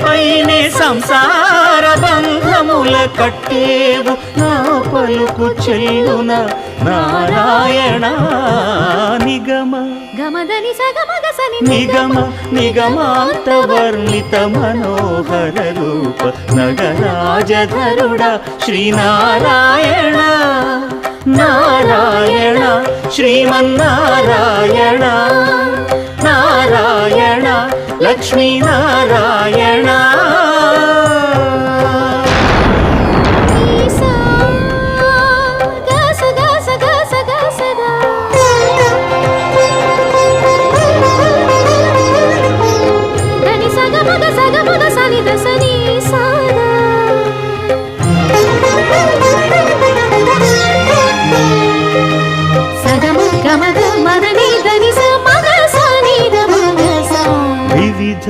పైనే సంసార బంధముల కట్టేవు నా పలుకు చెల్లున నారాయణ నిగమ గమదని సగమగసని నిగమ నిగమాంత వర్ణిత మనోహర రూప నగరాజధరుడ శ్రీనారాయణ నారాయణ శ్రీమన్నారాయణ నారాయణ లక్ష్మీనారాయణ వివిధ